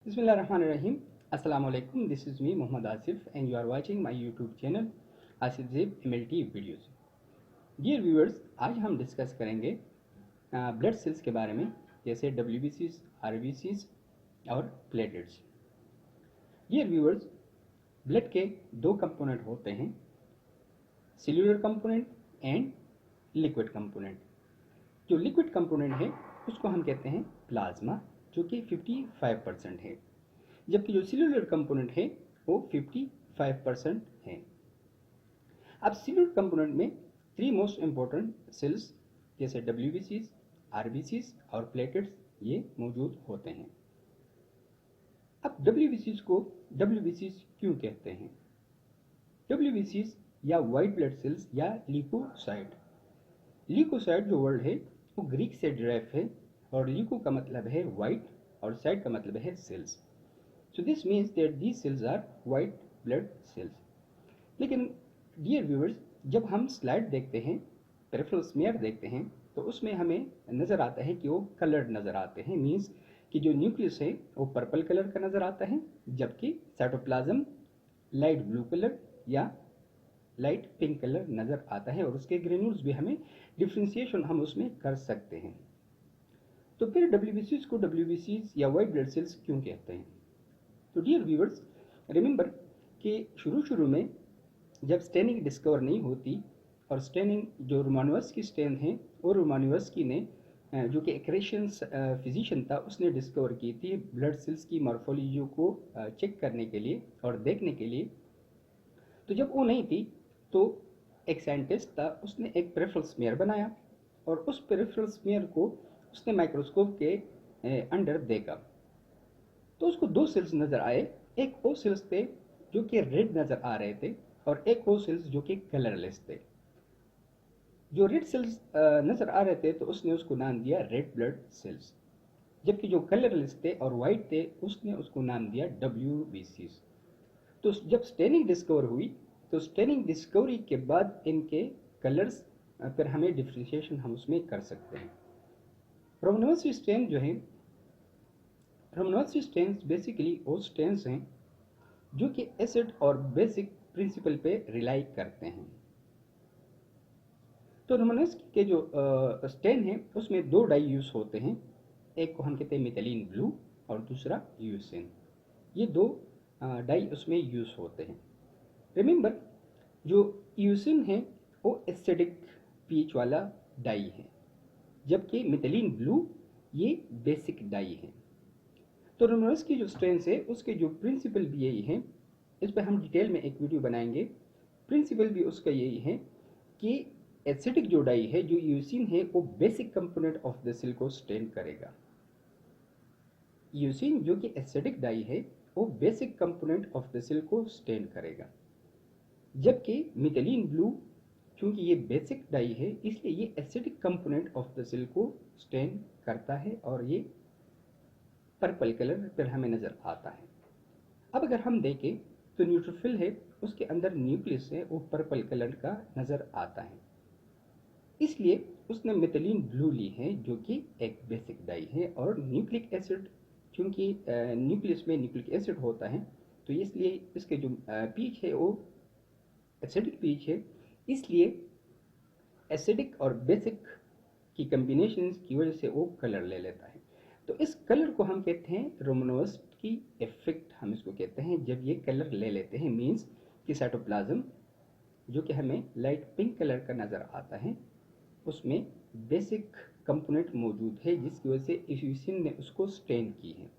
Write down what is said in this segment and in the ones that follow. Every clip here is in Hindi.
Bismillahirrahmanirrahim. Assalamu alaikum. This is me Muhammad Asif and you are watching my YouTube channel Asif Zeb MLT videos. Dear viewers, आज हम डिस्कस करेंगे ब्लड सेल्स के बारे में, जैसे WBCs, RBCs और प्लेटलेट्स. डियर व्यूअर्स, ब्लड के दो कंपोनेंट होते हैं, cellular component and liquid component. जो लिक्विड कंपोनेंट है उसको हम कहते हैं प्लाज्मा, जो कि 55% है, जबकि जो सेल्यूलर कंपोनेंट है वो 55% है. अब सेल्यूलर कंपोनेंट में थ्री मोस्ट इम्पोर्टेंट सेल्स जैसे WBCs, RBCs और प्लेटलेट्स ये मौजूद होते हैं. अब WBCs को WBCs क्यों कहते हैं? WBCs या वाइट ब्लड सेल्स या ल्यूकोसाइट. ल्यूकोसाइट जो वर्ड है वो ग्रीक से डिराइव है और ल्यूको का मतलब है वाइट और साइट का मतलब है cells. So this means that these cells are white blood cells. लेकिन डियर व्यूअर्स, जब हम स्लाइड देखते हैं, पेरिफेरल स्मीयर देखते हैं, तो उसमें हमें नज़र आता है कि वो कलर्ड नज़र आते हैं. मीन्स कि जो न्यूक्लियस है वो पर्पल कलर का नज़र आता है, जबकि साइटोप्लाज्म लाइट ब्लू कलर या लाइट पिंक कलर नज़र आता है और उसके ग्रेन्यूल्स भी हमें डिफ्रेंशिएशन हम उसमें कर सकते हैं. तो फिर WBCs को WBCs या वाइट ब्लड सेल्स क्यों कहते हैं? तो डियर व्यूअर्स, रिमेंबर कि शुरू में जब स्टेनिंग डिस्कवर नहीं होती और स्टेनिंग जो रोमानोवस्की स्टेन है वो रोमानोवस्की ने जो कि एक रशियन फिजिशियन था उसने डिस्कवर की थी ब्लड सेल्स की मॉर्फोलॉजी को चेक करने के लिए और देखने के लिए. तो जब वो नहीं थी तो एक साइंटिस्ट था, उसने एक पेरिफेरल स्मीयर बनाया और उस पेरिफेरल स्मीयर को उसने माइक्रोस्कोप के अंडर देखा तो उसको दो सेल्स नज़र आए. एक वो सेल्स थे जो कि रेड नज़र आ रहे थे और एक वो सेल्स जो कि कलरलेस थे. जो रेड सेल्स नज़र आ रहे थे तो उसने उसको नाम दिया रेड ब्लड सेल्स, जबकि जो कलरलेस थे और वाइट थे उसने उसको नाम दिया WBCs. तो जब स्टेनिंग डिस्कवर हुई तो स्टेनिंग डिस्कवरी के बाद इनके कलर्स फिर हमें डिफ्रेंशिएशन हम उसमें कर सकते हैं. रोमानोवस्की स्टेन जो है, रोमानोवस्की स्टेन्स बेसिकली वो स्टेन्स हैं जो कि एसिड और बेसिक प्रिंसिपल पे रिलाई करते हैं. तो रोमानोवस्की के जो स्टेन है उसमें दो डाई यूज होते हैं. एक को हम कहते हैं मिथाइलिन ब्लू और दूसरा यूसिन. ये दो डाई उसमें यूज होते हैं. रिमेंबर, जो यूसिन है वो एसिडिक पीएच वाला डाई है, जबकि मिथाइलिन ब्लू ये बेसिक डाई है. तो रोमानोवस्की जो स्ट्रेन्स है उसके जो प्रिंसिपल भी यही है. इस पर हम डिटेल में एक वीडियो बनाएंगे. प्रिंसिपल भी उसका यही है कि एसिडिक जो डाई है, जो यूसिन है, वो basic component of the cell को स्टेन करेगा. यूसिन जो कि एसिडिक डाई है वो basic component of the cell को स्टेन करेगा, जबकि मिथाइलिन ब्लू क्योंकि ये बेसिक डाई है इसलिए ये acidic component of the cell को स्टेन करता है और ये पर्पल कलर फिर हमें नज़र आता है. अब अगर हम देखें तो न्यूट्रोफिल है, उसके अंदर न्यूक्लियस है, वो पर्पल कलर का नज़र आता है, इसलिए उसने मिथाइलिन ब्लू ली है जो कि एक बेसिक डाई है. और न्यूक्लिक एसिड, क्योंकि न्यूक्लियस में न्यूक्लिक एसिड होता है तो इसलिए इसके जो पीच है वो एसिडिक पीच है, इसलिए एसिडिक और बेसिक की कम्बिनेशन की वजह से वो कलर ले लेता है. तो इस कलर को हम कहते हैं रोमानोवस्की इफेक्ट, हम इसको कहते हैं. जब ये कलर ले लेते हैं मीन्स कि साइटोप्लाज्म जो कि हमें लाइट पिंक कलर का नज़र आता है उसमें बेसिक कंपोनेंट मौजूद है जिसकी वजह से यूसिन ने उसको स्टेन की है,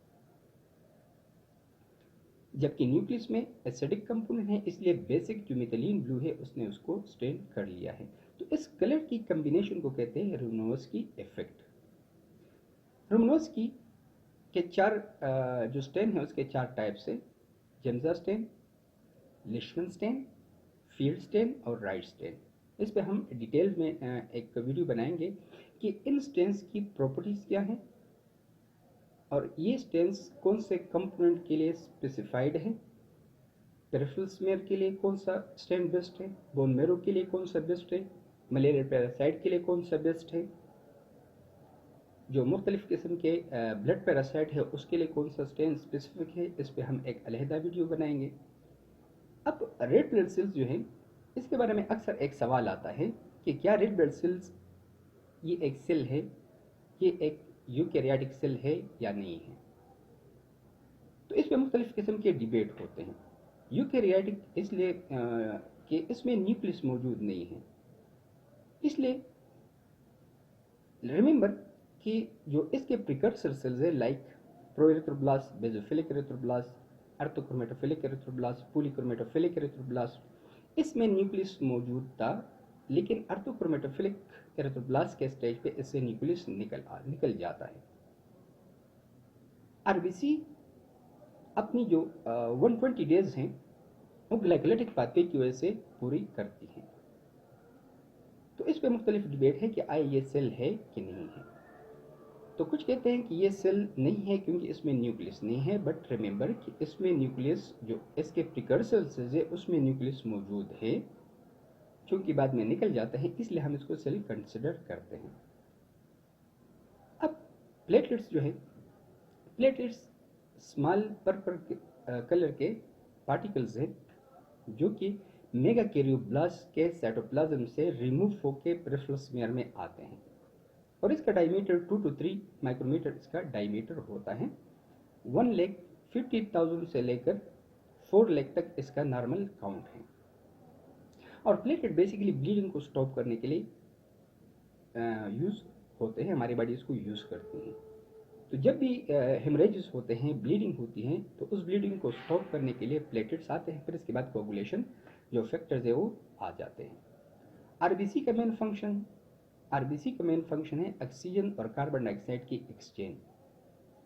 जबकि न्यूक्लियस में एसिडिक कंपोनेंट है इसलिए बेसिक जो मिथाइलिन ब्लू है उसने उसको स्टेन कर लिया है. तो इस कलर की कम्बिनेशन को कहते हैं रोमानोवस्की इफेक्ट. रोमानोवस्की के चार जो स्टेन है उसके चार टाइप्स है: जेम्सा स्टेन, लिशमन स्टेन, फील्ड स्टेन और राइट स्टेन. इस पे हम डिटेल में एक वीडियो बनाएंगे कि इन स्टेन्स की प्रॉपर्टीज़ क्या हैं और ये स्टेन्स कौन से कंपोनेंट के लिए स्पेसिफाइड है. पेरिफेरल स्मीयर के लिए कौन सा स्टेन बेस्ट है, बोन मैरो के लिए कौन सा बेस्ट है, मलेरिया पैरासाइट के लिए कौन सा बेस्ट है, जो मुख्तलिफ़ किस्म के ब्लड पैरासाइट है उसके लिए कौन सा स्ट्रेन स्पेसिफिक है, इस पर हम एक अलहदा वीडियो बनाएंगे। अब रेड ब्लड सेल्स जो है, इसके बारे में अक्सर एक सवाल आता है कि क्या रेड ब्लड सेल्स ये एक सेल है, ये एक यूकैरियोटिक सेल है या नहीं है। तो इसमें मुख्तलिफ़ किस्म के डिबेट होते हैं। यूकैरियोटिक इसलिए कि इसमें न्यूक्लियस मौजूद नहीं है, इसलिए रिमेंबर कि जो इसके प्रिकर्सर सेल्स है like proerythroblast, basophilic erythroblast, orthochromatophilic erythroblast, polychromatophilic erythroblast, इसमें न्यूक्लियस मौजूद था, लेकिन अर्थोक्रोमेटोफिलिक एरिथ्रोब्लास्ट के स्टेज पे इससे न्यूक्लियस निकल जाता है। आरबीसी अपनी जो 120 डेज हैं वो ग्लाइकोलाइटिक पाथवे की वजह से पूरी करती हैं। तो इस पे मुख्तलिफ डिबेट है कि आए ये सेल है कि नहीं है। तो कुछ कहते हैं कि ये सेल नहीं है क्योंकि इसमें न्यूक्लियस नहीं है, बट रिमेंबर कि इसमें न्यूक्लियस जो इसके प्रिकर्सर सेल्स है उसमें न्यूक्लियस मौजूद है, क्योंकि बाद में निकल जाता है, इसलिए हम इसको सेल कंसिडर करते हैं। अब प्लेटलेट्स जो है, प्लेटलेट्स स्मॉल पर्पल कलर के पार्टिकल्स हैं जो कि मेगाकैरियोब्लास्ट के साइटोप्लाज्म से रिमूव होकर पेरिफेरल स्फीयर में आते हैं, और इसका डायमीटर 2 to 3 माइक्रोमीटर इसका डायमीटर होता है। 1,50,000 से लेकर 4 लाख तक इसका नॉर्मल काउंट है। और प्लेटलेट बेसिकली ब्लीडिंग को स्टॉप करने के लिए यूज़ होते हैं, हमारी बॉडी इसको यूज़ करती है। तो जब भी हेमरेजेस होते हैं, ब्लीडिंग होती है, तो उस ब्लीडिंग को स्टॉप करने के लिए प्लेटलेट्स आते हैं, फिर इसके बाद कोगुलेशन जो फैक्टर्स है वो आ जाते हैं। आरबीसी का मेन फंक्शन है ऑक्सीजन और कार्बन डाइऑक्साइड की एक्सचेंज।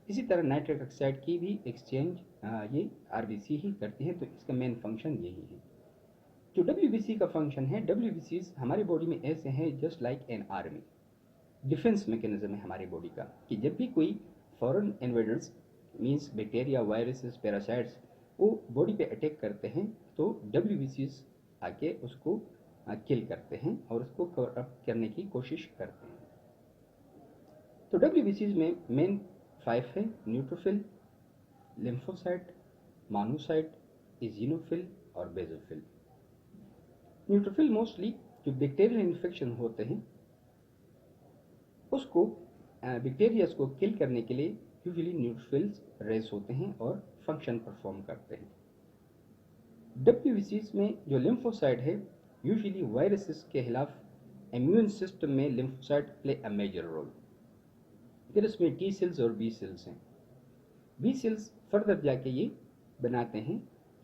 इसी तरह नाइट्रिक ऑक्साइड की भी एक्सचेंज ये आरबीसी ही करती है, तो इसका मेन फंक्शन यही है। जो डब्ल्यूबीसी का फंक्शन है, डब्ल्यूबीसी हमारी बॉडी में ऐसे हैं just like an army, defence mechanism है हमारी बॉडी का, कि जब भी कोई foreign invaders means bacteria, viruses, parasites वो बॉडी पे अटैक करते हैं, तो डब्ल्यूबीसीज आके उसको किल करते हैं और उसको कवर अप करने की कोशिश करते हैं। तो डब्ल्यूबीसीज में मेन 5 है: न्यूट्रोफिल, लिम्फोसाइट, मोनोसाइट, इजिनोफिल और बेसोफिल। न्यूट्रोफिल मोस्टली जो बैक्टीरियल इन्फेक्शन होते हैं उसको बैक्टीरिया को किल करने के लिए यूजुअली न्यूट्रोफिल्स रेस होते हैं और फंक्शन परफॉर्म करते हैं। डब्ल्यूबीसीज में जो लिम्फोसाइट है यूजुअली वायरसेस के खिलाफ इम्यून सिस्टम में lymphocyte play a major role. फिर इसमें टी सेल्स और बी सेल्स हैं। बी सेल्स फर्दर जाके ये बनाते हैं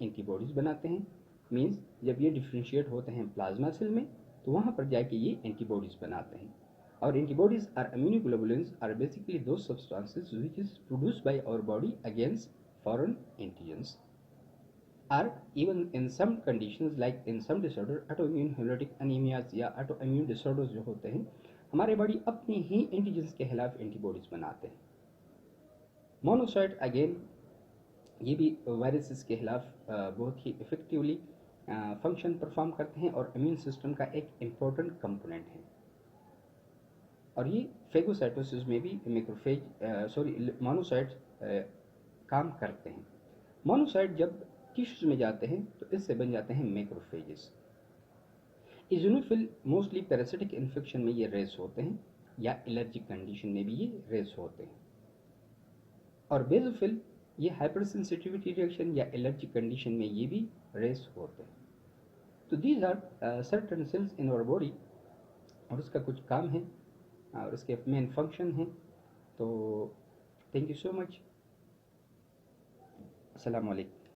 एंटीबॉडीज बनाते हैं, मीन्स जब ये डिफ्रेंशिएट होते हैं प्लाज्मा सेल में तो वहाँ पर जाके ये एंटीबॉडीज बनाते हैं। और antibodies or immunoglobulins are basically those substances which is produced by our body against foreign antigens, or even in some conditions like in some disorder autoimmune hemolytic anemias या autoimmune disorders जो होते हैं, हमारे बॉडी अपनी ही एंटीजेंस के खिलाफ एंटीबॉडीज बनाते हैं। मोनोसाइट अगेन ये भी वायरसेस के खिलाफ बहुत ही इफेक्टिवली फंक्शन परफॉर्म करते हैं और इम्यून सिस्टम का एक इम्पोर्टेंट कंपोनेंट है। और ये फेगोसाइटोसिस में भी मोनोसाइट्स काम करते हैं। मोनोसाइट जब टिश्यूज में जाते हैं तो इससे बन जाते हैं मैक्रोफेजेस। इज़ोनोफिल मोस्टली पैरासिटिक इन्फेक्शन में ये रेस होते हैं या एलर्जिक कंडीशन में भी ये रेस होते हैं। और बेसोफिल ये हाइपर सेंसिटिविटी रिएक्शन या एलर्जिक कंडीशन में ये भी रेस होते हैं। तो these are certain cells in our body और उसका कुछ काम है और उसके मेन फंक्शन हैं। तो थैंक यू सो मच। अस्सलाम वालेकुम।